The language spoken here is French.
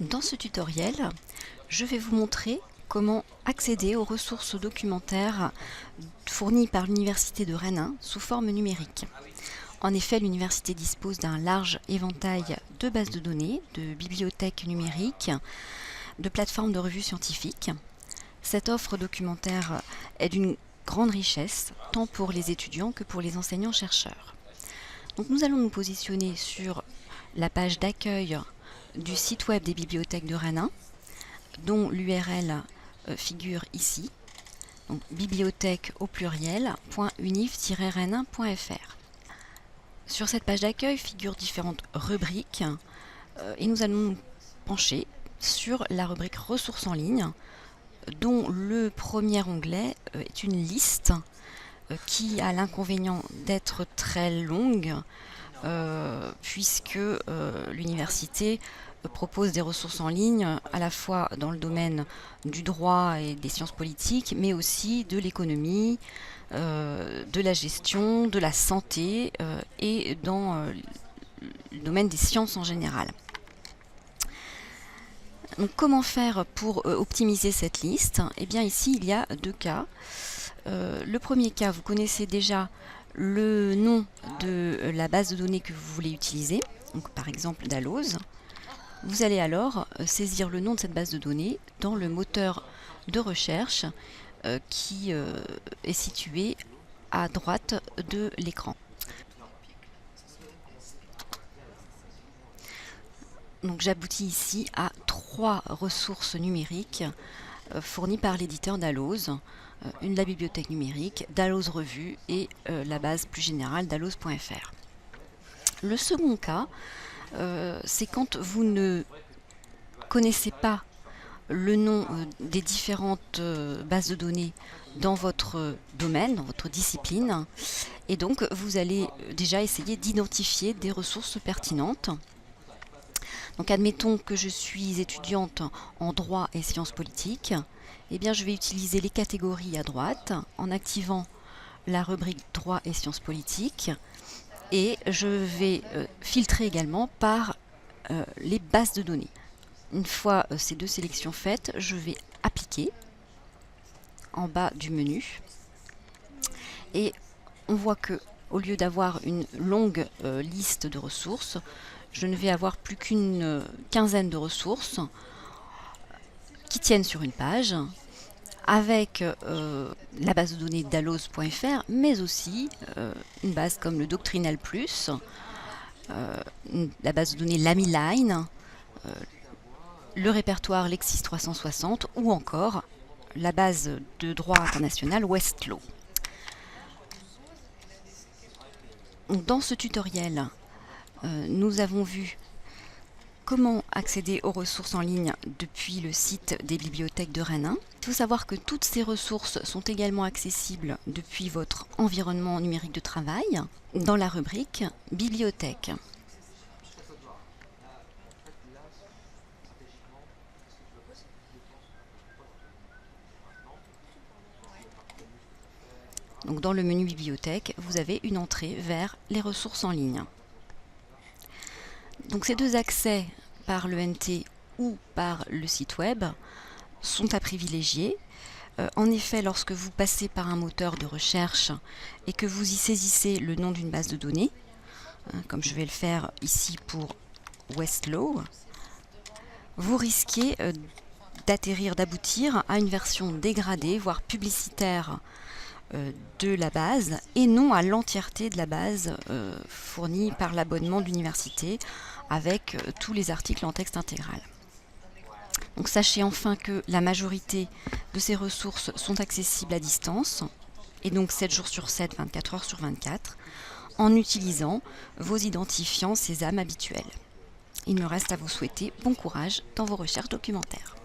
Dans ce tutoriel, je vais vous montrer comment accéder aux ressources documentaires fournies par l'Université de Rennes sous forme numérique. En effet, l'université dispose d'un large éventail de bases de données, de bibliothèques numériques, de plateformes de revues scientifiques. Cette offre documentaire est d'une grande richesse, tant pour les étudiants que pour les enseignants-chercheurs. Donc nous allons nous positionner sur la page d'accueil du site web des bibliothèques de Rennes, dont l'URL figure ici, donc bibliothèque au pluriel .unif-rennes.fr. Sur cette page d'accueil figurent différentes rubriques et nous allons nous pencher sur la rubrique ressources en ligne, dont le premier onglet est une liste qui a l'inconvénient d'être très longue, puisque l'université propose des ressources en ligne à la fois dans le domaine du droit et des sciences politiques, mais aussi de l'économie, de la gestion, de la santé et dans le domaine des sciences en général. Donc, comment faire pour optimiser cette liste? Eh bien, ici, il y a deux cas. Le premier cas, vous connaissez déjà le nom de la base de données que vous voulez utiliser, donc par exemple Dalloz. Vous allez alors saisir le nom de cette base de données dans le moteur de recherche qui est situé à droite de l'écran. Donc j'aboutis ici à 3 ressources numériques fournies par l'éditeur Dalloz, une de la bibliothèque numérique, Dalloz Revue et la base plus générale dalloz.fr. Le second cas, c'est quand vous ne connaissez pas le nom des différentes bases de données dans votre domaine, dans votre discipline, et donc vous allez déjà essayer d'identifier des ressources pertinentes. Donc admettons que je suis étudiante en droit et sciences politiques, eh bien je vais utiliser les catégories à droite en activant la rubrique droit et sciences politiques, et je vais filtrer également par les bases de données. Une fois ces deux sélections faites, je vais appliquer en bas du menu et on voit que au lieu d'avoir une longue liste de ressources, je ne vais avoir plus qu'une quinzaine de ressources qui tiennent sur une page, avec la base de données dalloz.fr, mais aussi une base comme le Doctrinal Plus, la base de données Lamiline, le répertoire Lexis 360 ou encore la base de droit international Westlaw. Dans ce tutoriel, nous avons vu comment accéder aux ressources en ligne depuis le site des bibliothèques de Rennes. Il faut savoir que toutes ces ressources sont également accessibles depuis votre environnement numérique de travail dans la rubrique Bibliothèque. Donc dans le menu Bibliothèque, vous avez une entrée vers les ressources en ligne. Donc ces deux accès par l'ENT ou par le site web sont à privilégier. En effet, lorsque vous passez par un moteur de recherche et que vous y saisissez le nom d'une base de données, comme je vais le faire ici pour Westlaw, vous risquez d'aboutir à une version dégradée, voire publicitaire de la base et non à l'entièreté de la base fournie par l'abonnement de l'université avec tous les articles en texte intégral. Donc sachez enfin que la majorité de ces ressources sont accessibles à distance et donc 7 jours sur 7, 24 heures sur 24 en utilisant vos identifiants Sésame habituels. Il me reste à vous souhaiter bon courage dans vos recherches documentaires.